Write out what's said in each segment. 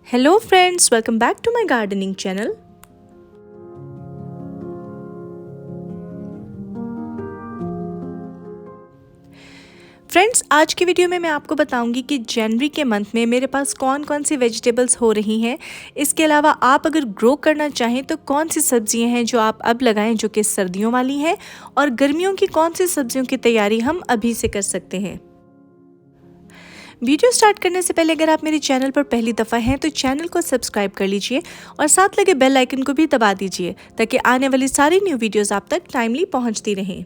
Hello friends, welcome back to my gardening channel. Friends, आज की video में मैं आपको बताऊंगी कि जनवरी के मंथ में मेरे पास कौन कौन सी वेजिटेबल्स हो रही हैं। इसके अलावा आप अगर ग्रो करना चाहें तो कौन सी सब्जियां हैं जो आप अब लगाएं जो कि सर्दियों वाली हैं, और गर्मियों की कौन सी सब्जियों की तैयारी हम अभी से कर सकते हैं। वीडियो स्टार्ट करने से पहले अगर आप मेरे चैनल पर पहली दफ़ा हैं तो चैनल को सब्सक्राइब कर लीजिए और साथ लगे बेल आइकन को भी दबा दीजिए ताकि आने वाली सारी न्यू वीडियोस आप तक टाइमली पहुंचती रहें।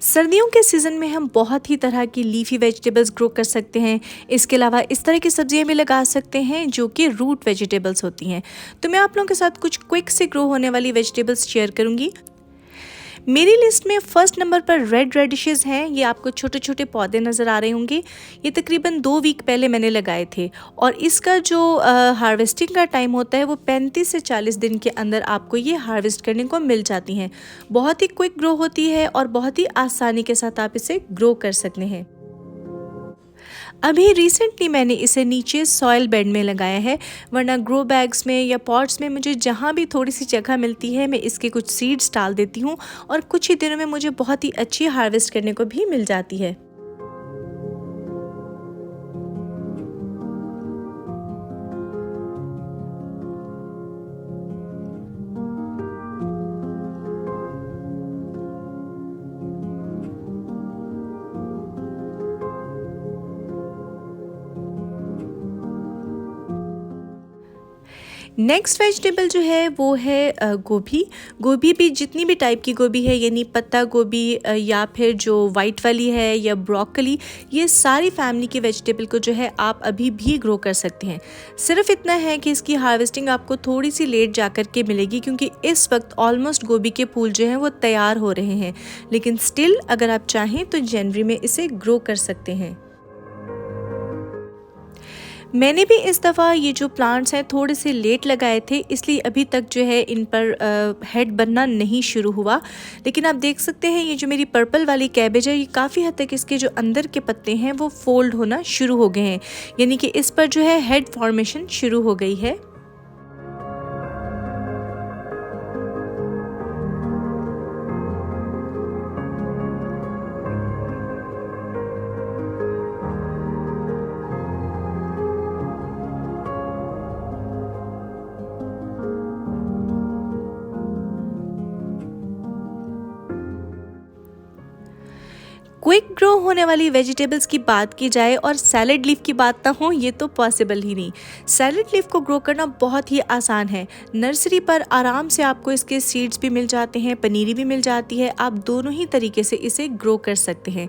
सर्दियों के सीज़न में हम बहुत ही तरह की लीफी वेजिटेबल्स ग्रो कर सकते हैं। इसके अलावा इस तरह की सब्जियां भी लगा सकते हैं जो कि रूट वेजिटेबल्स होती हैं। तो मैं आप लोगों के साथ कुछ क्विक से ग्रो होने वाली वेजिटेबल्स शेयर करूंगी। मेरी लिस्ट में फर्स्ट नंबर पर रेड रेडिशेस हैं। ये आपको छोटे छोटे पौधे नज़र आ रहे होंगे। ये तकरीबन 2 वीक पहले मैंने लगाए थे और इसका जो हार्वेस्टिंग का टाइम होता है वो 35 से 40 दिन के अंदर आपको ये हार्वेस्ट करने को मिल जाती हैं। बहुत ही क्विक ग्रो होती है और बहुत ही आसानी के साथ आप इसे ग्रो कर सकते हैं। अभी रिसेंटली मैंने इसे नीचे सॉयल बेड में लगाया है, वरना ग्रो बैग्स में या पॉट्स में मुझे जहाँ भी थोड़ी सी जगह मिलती है मैं इसके कुछ सीड्स डाल देती हूँ और कुछ ही दिनों में मुझे बहुत ही अच्छी हार्वेस्ट करने को भी मिल जाती है। नेक्स्ट वेजिटेबल जो है वो है गोभी। गोभी भी जितनी भी टाइप की गोभी है, यानी पत्ता गोभी या फिर जो वाइट वाली है या ब्रोकली, ये सारी फैमिली की वेजिटेबल को जो है आप अभी भी ग्रो कर सकते हैं। सिर्फ इतना है कि इसकी हार्वेस्टिंग आपको थोड़ी सी लेट जा कर के मिलेगी क्योंकि इस वक्त ऑलमोस्ट गोभी के फूल जो हैं वो तैयार हो रहे हैं, लेकिन स्टिल अगर आप चाहें तो जनवरी में इसे ग्रो कर सकते हैं। मैंने भी इस दफ़ा ये जो प्लांट्स हैं थोड़े से लेट लगाए थे, इसलिए अभी तक जो है इन पर हेड बनना नहीं शुरू हुआ। लेकिन आप देख सकते हैं ये जो मेरी पर्पल वाली कैबेज है, ये काफ़ी हद तक इसके जो अंदर के पत्ते हैं वो फोल्ड होना शुरू हो गए हैं, यानी कि इस पर जो है हेड फॉर्मेशन शुरू हो गई है। क्विक ग्रो होने वाली वेजिटेबल्स की बात की जाए और सैलड लीफ की बात ना हो, ये तो पॉसिबल ही नहीं। सैलड लीफ को ग्रो करना बहुत ही आसान है। नर्सरी पर आराम से आपको इसके सीड्स भी मिल जाते हैं, पनीरी भी मिल जाती है। आप दोनों ही तरीके से इसे ग्रो कर सकते हैं।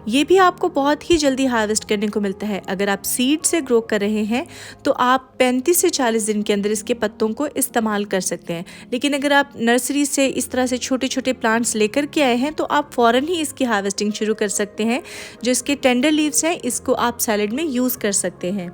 ये भी आपको बहुत ही जल्दी हार्वेस्ट करने को मिलता है। अगर आप सीड से ग्रो कर रहे हैं तो आप 35 से 40 दिन के अंदर इसके पत्तों को इस्तेमाल कर सकते हैं। लेकिन अगर आप नर्सरी से इस तरह से छोटे छोटे प्लांट्स लेकर के आए हैं तो आप फ़ौरन ही इसकी हार्वेस्टिंग शुरू कर सकते हैं। जो इसके टेंडर लीव्स हैं इसको आप सैलेड में यूज़ कर सकते हैं।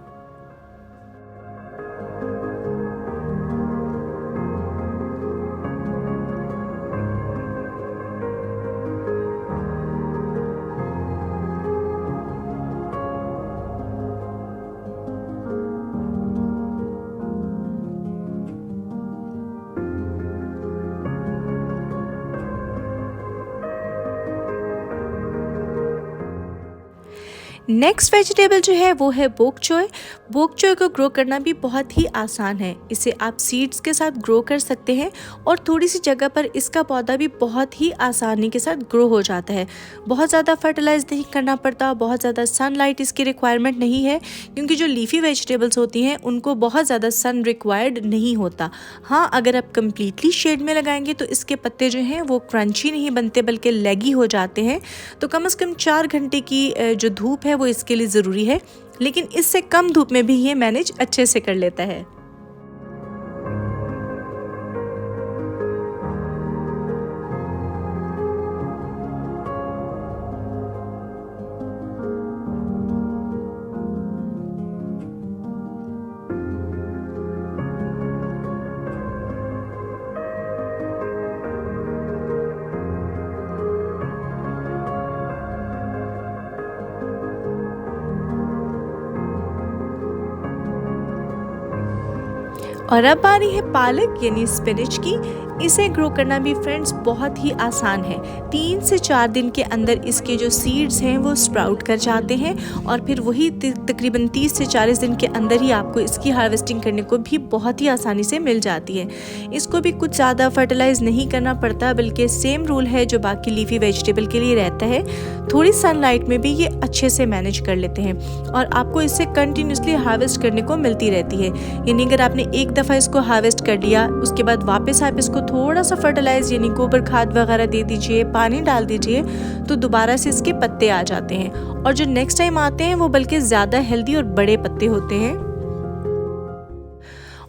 नेक्स्ट वेजिटेबल जो है वो है बोक चोय। बोक चोय को ग्रो करना भी बहुत ही आसान है। इसे आप सीड्स के साथ ग्रो कर सकते हैं और थोड़ी सी जगह पर इसका पौधा भी बहुत ही आसानी के साथ ग्रो हो जाता है। बहुत ज़्यादा फर्टिलाइज नहीं करना पड़ता, बहुत ज़्यादा सनलाइट इसकी रिक्वायरमेंट नहीं है क्योंकि जो लीफी वेजिटेबल्स होती हैं उनको बहुत ज़्यादा सन रिक्वायर्ड नहीं होता। हाँ, अगर आप कम्प्लीटली शेड में लगाएंगे तो इसके पत्ते जो हैं वो क्रंची नहीं बनते बल्कि लेगी हो जाते हैं। तो कम से कम 4 घंटे की जो धूप है वो इसके लिए ज़रूरी है, लेकिन इससे कम धूप में भी ये मैनेज अच्छे से कर लेता है। और अब बारी है पालक यानी स्पिनच की। इसे ग्रो करना भी फ्रेंड्स बहुत ही आसान है। 3 से 4 दिन के अंदर इसके जो सीड्स हैं वो स्प्राउट कर जाते हैं और फिर वही तकरीबन 30 से 40 दिन के अंदर ही आपको इसकी हार्वेस्टिंग करने को भी बहुत ही आसानी से मिल जाती है। इसको भी कुछ ज़्यादा फर्टिलाइज नहीं करना पड़ता, बल्कि सेम रूल है जो बाकी लीफी वेजिटेबल के लिए रहता है। थोड़ी सनलाइट में भी ये अच्छे से मैनेज कर लेते हैं और आपको इससे कंटिन्यूसली हार्वेस्ट करने को मिलती रहती है। यानी अगर आपने एक दफ़ा इसको हार्वेस्ट कर लिया, उसके बाद वापस आप इसको थोड़ा सा फर्टिलाइज यानी गोबर खाद वगैरह दे दीजिए, पानी डाल दीजिए, तो दोबारा से इसके पत्ते आ जाते हैं और जो नेक्स्ट टाइम आते हैं वो बल्कि ज़्यादा हेल्दी और बड़े पत्ते होते हैं।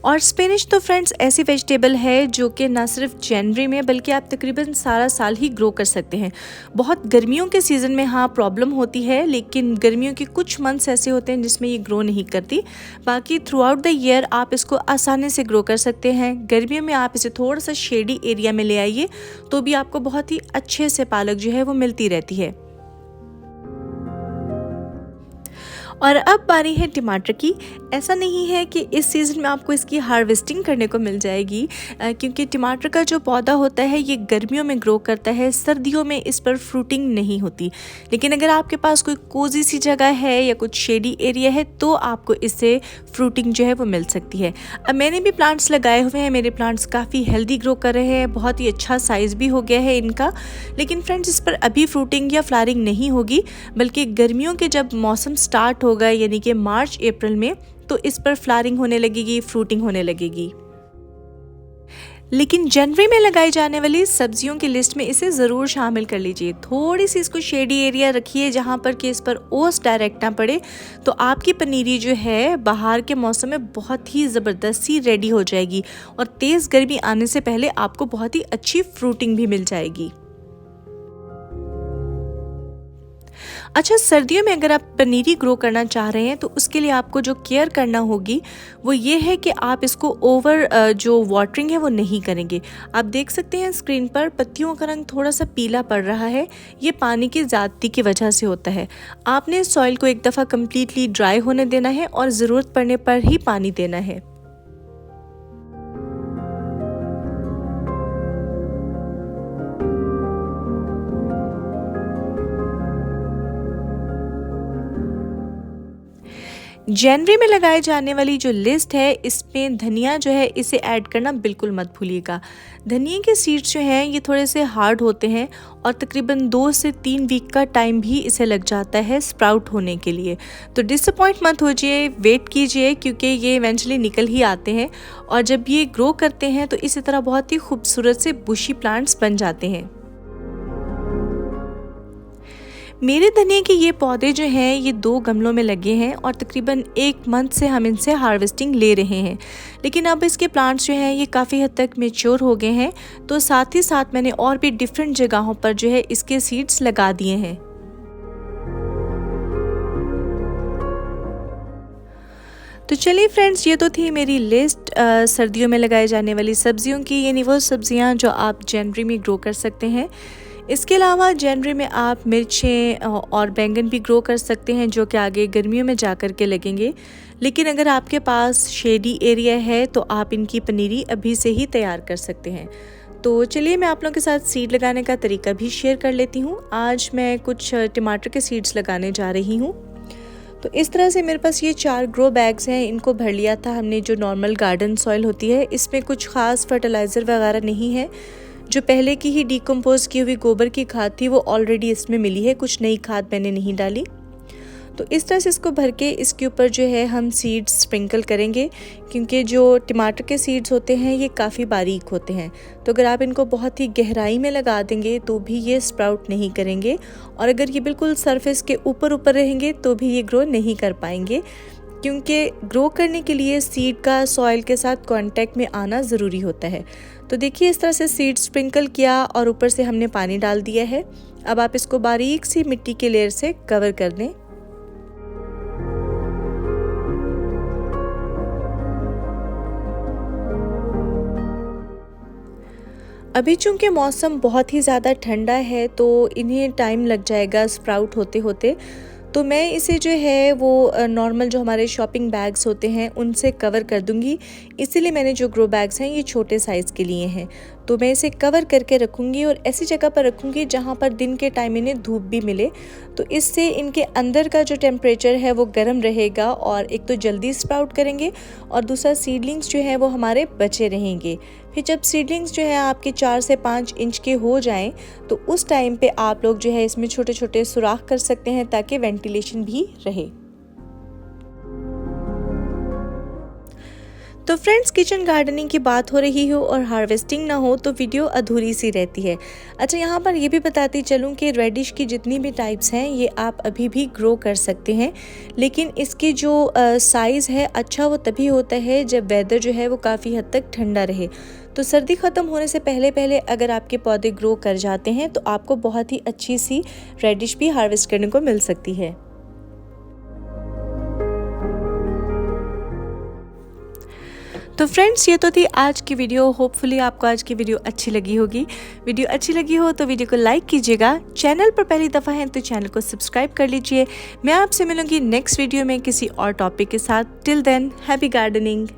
और स्पिनच तो फ्रेंड्स ऐसी वेजिटेबल है जो कि ना सिर्फ जनवरी में बल्कि आप तकरीबन सारा साल ही ग्रो कर सकते हैं। बहुत गर्मियों के सीज़न में हाँ प्रॉब्लम होती है, लेकिन गर्मियों के कुछ मंथ्स ऐसे होते हैं जिसमें ये ग्रो नहीं करती। बाकी थ्रू आउट द ईयर आप इसको आसानी से ग्रो कर सकते हैं। गर्मियों में आप इसे थोड़ा सा शेडी एरिया में ले आइए तो भी आपको बहुत ही अच्छे से पालक जो है वो मिलती रहती है। और अब बारी है टमाटर की। ऐसा नहीं है कि इस सीज़न में आपको इसकी हार्वेस्टिंग करने को मिल जाएगी, क्योंकि टमाटर का जो पौधा होता है ये गर्मियों में ग्रो करता है, सर्दियों में इस पर फ्रूटिंग नहीं होती। लेकिन अगर आपके पास कोई कोजी सी जगह है या कुछ शेडी एरिया है तो आपको इससे फ्रूटिंग जो है वो मिल सकती है। अब मैंने भी प्लांट्स लगाए हुए हैं, मेरे प्लांट्स काफ़ी हेल्दी ग्रो कर रहे हैं, बहुत ही अच्छा साइज़ भी हो गया है इनका। लेकिन फ्रेंड्स इस पर अभी फ्रूटिंग या फ्लावरिंग नहीं होगी, बल्कि गर्मियों के जब मौसम स्टार्ट होगा यानी कि मार्च अप्रैल में, तो इस पर फ्लावरिंग होने लगेगी, फ्रूटिंग होने लगेगी। लेकिन जनवरी में लगाई जाने वाली सब्जियों की लिस्ट में इसे ज़रूर शामिल कर लीजिए। थोड़ी सी इसको शेडी एरिया रखिए जहाँ पर कि इस पर ओस डायरेक्ट ना पड़े, तो आपकी पनीरी जो है बाहर के मौसम में बहुत ही ज़बरदस्त सी रेडी हो जाएगी और तेज़ गर्मी आने से पहले आपको बहुत ही अच्छी फ्रूटिंग भी मिल जाएगी। अच्छा, सर्दियों में अगर आप पनीरी ग्रो करना चाह रहे हैं तो उसके लिए आपको जो केयर करना होगी वो ये है कि आप इसको ओवर जो वाटरिंग है वो नहीं करेंगे। आप देख सकते हैं स्क्रीन पर पत्तियों का रंग थोड़ा सा पीला पड़ रहा है, ये पानी की ज़्यादती की वजह से होता है। आपने सॉइल को एक दफ़ा कम्प्लीटली ड्राई होने देना है और ज़रूरत पड़ने पर ही पानी देना है। जनवरी में लगाए जाने वाली जो लिस्ट है इसमें धनिया जो है इसे ऐड करना बिल्कुल मत भूलिएगा। धनिया के सीड्स जो हैं ये थोड़े से हार्ड होते हैं और तकरीबन 2 से 3 वीक का टाइम भी इसे लग जाता है स्प्राउट होने के लिए। तो डिसअपॉइंट मत होइए, वेट कीजिए, क्योंकि ये इवेंचुअली निकल ही आते हैं और जब ये ग्रो करते हैं तो इसी तरह बहुत ही खूबसूरत से बुशी प्लांट्स बन जाते हैं। मेरे धनिया के ये पौधे जो हैं ये 2 गमलों में लगे हैं और तकरीबन 1 मंथ से हम इनसे हार्वेस्टिंग ले रहे हैं। लेकिन अब इसके प्लांट्स जो हैं ये काफ़ी हद तक मैच्योर हो गए हैं, तो साथ ही साथ मैंने और भी डिफरेंट जगहों पर जो है इसके सीड्स लगा दिए हैं। तो चलिए फ्रेंड्स, ये तो थी मेरी लिस्ट सर्दियों में लगाए जाने वाली सब्जियों की, यानी वो सब्जियां जो आप जनवरी में ग्रो कर सकते हैं। इसके अलावा जनवरी में आप मिर्चें और बैंगन भी ग्रो कर सकते हैं, जो कि आगे गर्मियों में जा कर के लगेंगे। लेकिन अगर आपके पास शेडी एरिया है तो आप इनकी पनीरी अभी से ही तैयार कर सकते हैं। तो चलिए मैं आप लोगों के साथ सीड लगाने का तरीका भी शेयर कर लेती हूँ। आज मैं कुछ टमाटर के सीड्स लगाने जा रही हूँ। तो इस तरह से मेरे पास ये 4 ग्रो बैग्स हैं, इनको भर लिया था हमने जो नॉर्मल गार्डन सॉइल होती है। इसमें कुछ ख़ास फर्टिलाइज़र वगैरह नहीं है, जो पहले की ही डिकम्पोज की हुई गोबर की खाद थी वो ऑलरेडी इसमें मिली है, कुछ नई खाद मैंने नहीं डाली। तो इस तरह से इसको भर के इसके ऊपर जो है हम सीड्स स्प्रिंकल करेंगे, क्योंकि जो टमाटर के सीड्स होते हैं ये काफ़ी बारीक होते हैं, तो अगर आप इनको बहुत ही गहराई में लगा देंगे तो भी ये स्प्राउट नहीं करेंगे, और अगर ये बिल्कुल सरफेस के ऊपर ऊपर रहेंगे तो भी ये ग्रो नहीं कर पाएंगे, क्योंकि ग्रो करने के लिए सीड का सॉइल के साथ कांटेक्ट में आना ज़रूरी होता है। तो देखिए इस तरह से सीड स्प्रिंकल किया और ऊपर से हमने पानी डाल दिया है। अब आप इसको बारीक सी मिट्टी के लेयर से कवर कर दें। अभी चूँकि मौसम बहुत ही ज़्यादा ठंडा है तो इन्हें टाइम लग जाएगा स्प्राउट होते होते, तो मैं इसे जो है वो नॉर्मल जो हमारे शॉपिंग बैग्स होते हैं उनसे कवर कर दूंगी। इसीलिए मैंने जो ग्रो बैग्स हैं ये छोटे साइज़ के लिए हैं। तो मैं इसे कवर करके रखूँगी और ऐसी जगह पर रखूँगी जहाँ पर दिन के टाइम इन्हें धूप भी मिले। तो इससे इनके अंदर का जो टेम्परेचर है वो गर्म रहेगा और एक तो जल्दी स्प्राउट करेंगे और दूसरा सीडलिंग्स जो है वो हमारे बचे रहेंगे। फिर जब सीडलिंग्स जो है आपके 4 से 5 इंच के हो जाएं तो उस टाइम पे आप लोग जो है इसमें छोटे छोटे सुराख कर सकते हैं ताकि वेंटिलेशन भी रहे। तो फ्रेंड्स, किचन गार्डनिंग की बात हो रही हो और हार्वेस्टिंग ना हो तो वीडियो अधूरी सी रहती है। अच्छा, यहाँ पर ये भी बताती चलूँ कि रेडिश की जितनी भी टाइप्स हैं ये आप अभी भी ग्रो कर सकते हैं, लेकिन इसकी जो साइज़ है अच्छा वो तभी होता है जब वेदर जो है वो काफ़ी हद तक ठंडा रहे। तो सर्दी ख़त्म होने से पहले पहले अगर आपके पौधे ग्रो कर जाते हैं तो आपको बहुत ही अच्छी सी रेडिश भी हार्वेस्ट करने को मिल सकती है। तो फ्रेंड्स, ये तो थी आज की वीडियो। होपफुली आपको आज की वीडियो अच्छी लगी होगी। वीडियो अच्छी लगी हो तो वीडियो को लाइक कीजिएगा। चैनल पर पहली दफ़ा हैं तो चैनल को सब्सक्राइब कर लीजिए। मैं आपसे मिलूंगी नेक्स्ट वीडियो में किसी और टॉपिक के साथ। Till then, happy gardening.